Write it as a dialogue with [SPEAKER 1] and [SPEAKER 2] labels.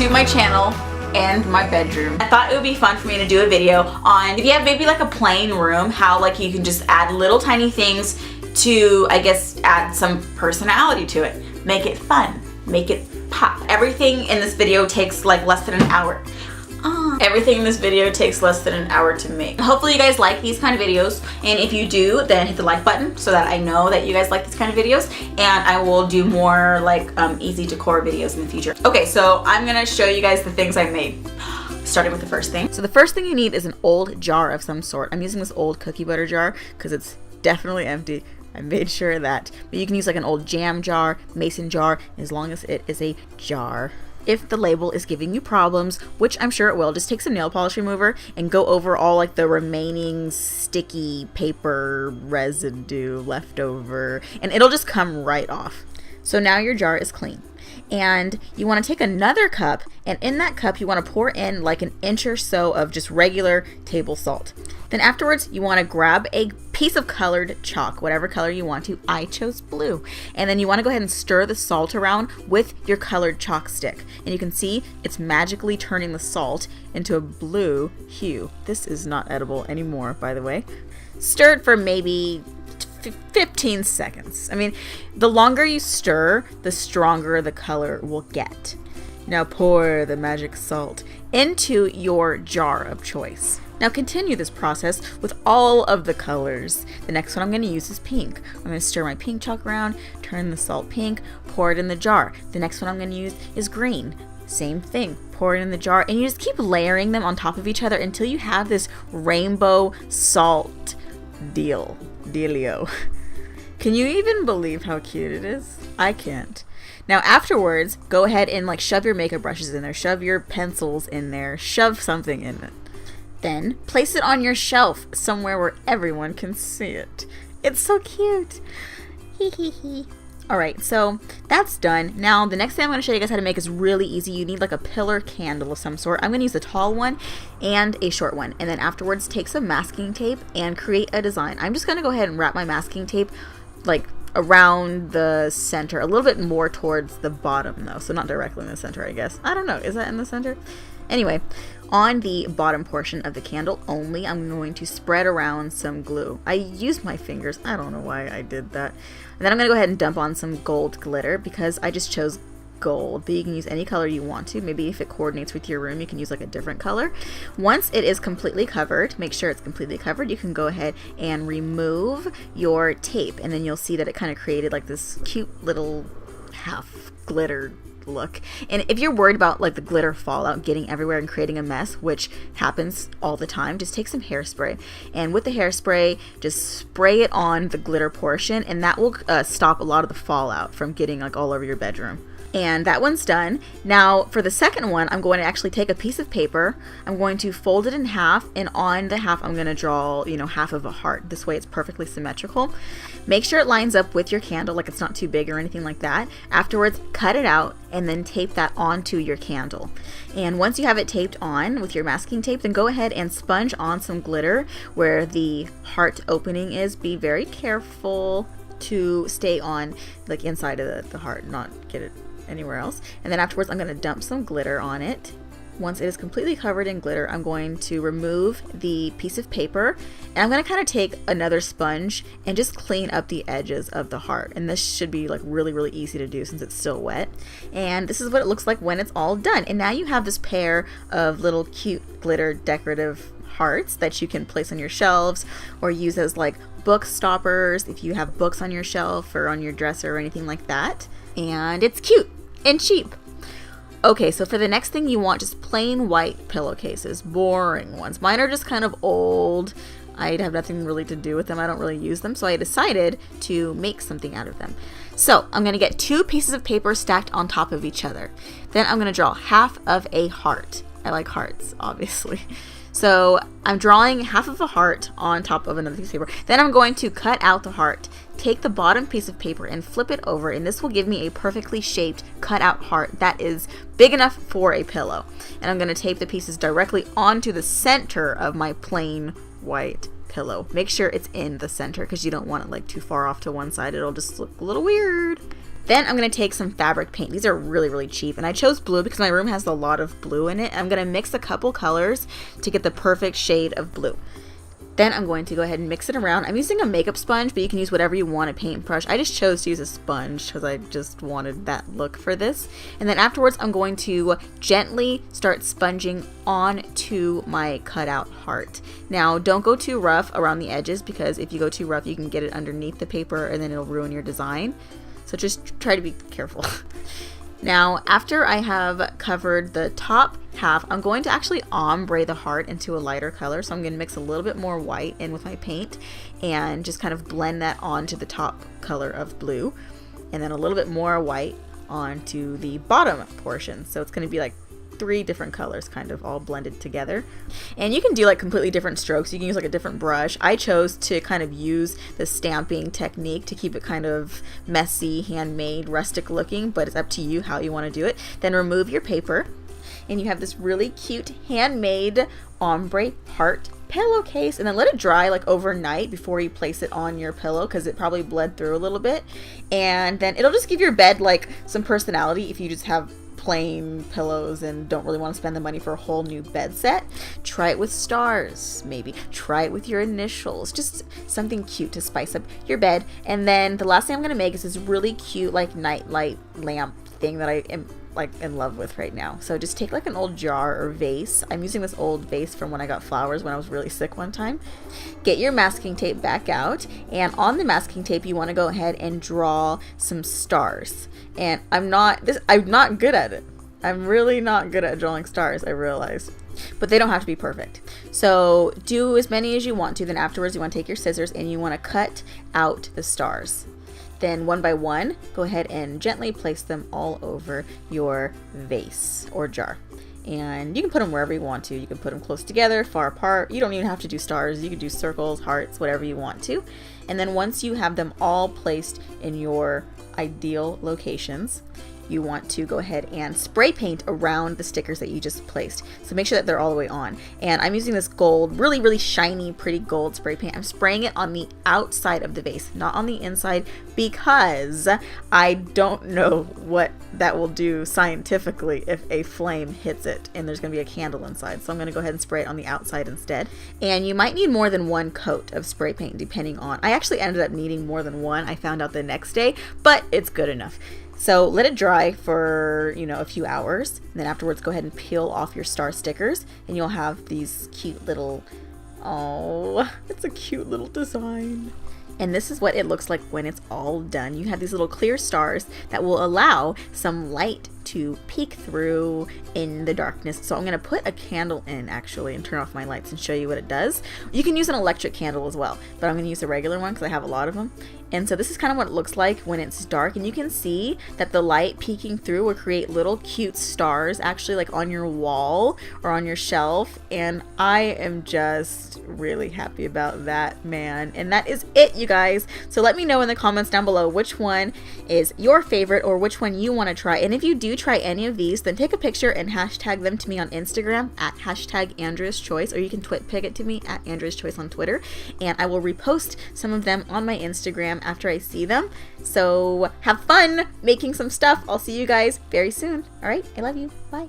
[SPEAKER 1] to my channel and my bedroom. I thought it would be fun for me to do a video on if you have maybe like a plain room, how like you can just add little tiny things to, I guess, add some personality to it. Make it fun, make it pop. Everything in this video takes like less than an hour. Everything in this video takes less than an hour to make. Hopefully you guys like these kind of videos, and if you do, then hit the like button so that I know that you guys like these kind of videos, and I will do more like easy decor videos in the future. Okay, so I'm gonna show you guys the things I made. Starting with the first thing. So the first thing you need is an old jar of some sort. I'm using this old cookie butter jar because it's definitely empty. I made sure of that. But you can use like an old jam jar, mason jar, as long as it is a jar. If the label is giving you problems, which I'm sure it will, just take some nail polish remover and go over all like the remaining sticky paper residue left over, and it'll just come right off. So now your jar is clean. And you want to take another cup, and in that cup you want to pour in like an inch or so of just regular table salt. Then afterwards you want to grab a piece of colored chalk, whatever color you want to. I chose blue. And then you want to go ahead and stir the salt around with your colored chalk stick. And you can see it's magically turning the salt into a blue hue. This is not edible anymore, by the way. Stir it for maybe 15 seconds. I mean, the longer you stir, the stronger the color will get. Now pour the magic salt into your jar of choice. Now continue this process with all of the colors. The next one I'm going to use is pink. I'm going to stir my pink chalk around, turn the salt pink, pour it in the jar. The next one I'm going to use is green. Same thing, pour it in the jar, and you just keep layering them on top of each other until you have this rainbow salt dealio. Can you even believe how cute it is? I can't. Now afterwards, go ahead and like shove your makeup brushes in there, shove your pencils in there, shove something in it. Then place it on your shelf somewhere where everyone can see it. It's so cute. Hee hee hee. Alright, so that's done. Now the next thing I'm going to show you guys how to make is really easy. You need like a pillar candle of some sort. I'm going to use a tall one and a short one. And then afterwards take some masking tape and create a design. I'm just going to go ahead and wrap my masking tape like around the center, a little bit more towards the bottom though, so not directly in the center, I guess. I don't know, is that in the center? Anyway, on the bottom portion of the candle only, I'm going to spread around some glue. I used my fingers, I don't know why I did that. And then I'm going to go ahead and dump on some gold glitter because I just chose gold, but you can use any color you want to. Maybe if it coordinates with your room, you can use like a different color. Once it is completely covered, make sure it's completely covered, you can go ahead and remove your tape, and then you'll see that it kind of created like this cute little half glitter look. And if you're worried about like the glitter fallout getting everywhere and creating a mess, which happens all the time, just take some hairspray, and with the hairspray just spray it on the glitter portion, and that will stop a lot of the fallout from getting like all over your bedroom. And that one's done. Now for the second one, I'm going to actually take a piece of paper, I'm going to fold it in half, and on the half I'm going to draw, you know, half of a heart. This way it's perfectly symmetrical. Make sure it lines up with your candle, like it's not too big or anything like that. Afterwards, cut it out and then tape that onto your candle. And once you have it taped on with your masking tape, then go ahead and sponge on some glitter where the heart opening is. Be very careful to stay on like inside of the heart, not get it anywhere else. And then afterwards I'm going to dump some glitter on it. Once it is completely covered in glitter, I'm going to remove the piece of paper, and I'm going to kind of take another sponge and just clean up the edges of the heart. And this should be like really easy to do since it's still wet. And this is what it looks like when it's all done. And now you have this pair of little cute glitter decorative hearts that you can place on your shelves or use as like book stoppers if you have books on your shelf or on your dresser or anything like that. And it's cute and cheap. Okay, so for the next thing you want just plain white pillowcases, boring ones. Mine are just kind of old. I'd have nothing really to do with them. I don't really use them, so I decided to make something out of them. So I'm going to get 2 pieces of paper stacked on top of each other. Then I'm going to draw half of a heart. I like hearts, obviously. So I'm drawing half of a heart on top of another piece of paper. Then I'm going to cut out the heart, take the bottom piece of paper and flip it over, and this will give me a perfectly shaped cut out heart that is big enough for a pillow. And I'm going to tape the pieces directly onto the center of my plain white pillow. Make sure it's in the center because you don't want it like too far off to one side. It'll just look a little weird. Then I'm going to take some fabric paint. These are really, really cheap. And I chose blue because my room has a lot of blue in it. I'm going to mix a couple colors to get the perfect shade of blue. Then I'm going to go ahead and mix it around. I'm using a makeup sponge, but you can use whatever you want, a paintbrush. I just chose to use a sponge because I just wanted that look for this. And then afterwards, I'm going to gently start sponging onto my cutout heart. Now, don't go too rough around the edges because if you go too rough, you can get it underneath the paper and then it'll ruin your design. So just try to be careful. Now, after I have covered the top half, I'm going to actually ombre the heart into a lighter color. So I'm going to mix a little bit more white in with my paint and just kind of blend that onto the top color of blue. And then a little bit more white onto the bottom portion. So it's going to be like 3 different colors kind of all blended together. And you can do like completely different strokes. You can use like a different brush. I chose to kind of use the stamping technique to keep it kind of messy, handmade, rustic looking, but it's up to you how you want to do it. Then remove your paper and you have this really cute handmade ombre heart pillowcase, and then let it dry like overnight before you place it on your pillow because it probably bled through a little bit. And then it'll just give your bed like some personality if you just have plain pillows and don't really want to spend the money for a whole new bed set. Try it with stars, maybe. Try it with your initials. Just something cute to spice up your bed. And then the last thing I'm going to make is this really cute like nightlight lamp thing that I am like in love with right now. So just take like an old jar or vase. I'm using this old vase from when I got flowers when I was really sick one time. Get your masking tape back out, and on the masking tape you want to go ahead and draw some stars. And I'm not good at it. I'm really not good at drawing stars, I realize. But they don't have to be perfect. So do as many as you want to. Then afterwards you want to take your scissors and you want to cut out the stars. Then one by one, go ahead and gently place them all over your vase or jar. And you can put them wherever you want to. You can put them close together, far apart. You don't even have to do stars. You can do circles, hearts, whatever you want to. And then once you have them all placed in your ideal locations, you want to go ahead and spray paint around the stickers that you just placed. So make sure that they're all the way on. And I'm using this gold, really, really shiny, pretty gold spray paint. I'm spraying it on the outside of the vase, not on the inside, because I don't know what that will do scientifically if a flame hits it and there's going to be a candle inside. So I'm going to go ahead and spray it on the outside instead. And you might need more than one coat of spray paint depending on, I actually ended up needing more than one. I found out the next day, but it's good enough. So let it dry for, a few hours. And then afterwards, go ahead and peel off your star stickers and you'll have these cute little, oh, it's a cute little design. And this is what it looks like when it's all done. You have these little clear stars that will allow some light to peek through in the darkness. So I'm going to put a candle in actually and turn off my lights and show you what it does. You can use an electric candle as well, but I'm going to use a regular one because I have a lot of them. And so this is kind of what it looks like when it's dark, and you can see that the light peeking through will create little cute stars actually like on your wall or on your shelf. And I am just really happy about that, man. And that is it, you guys. So let me know in the comments down below which one is your favorite or which one you want to try. And if you do try any of these, then take a picture and hashtag them to me on Instagram at #AndreasChoice, or you can pick it to me at Andreas Choice on Twitter, and I will repost some of them on my Instagram after I see them. So have fun making some stuff. I'll see you guys very soon. All right, I love you. Bye.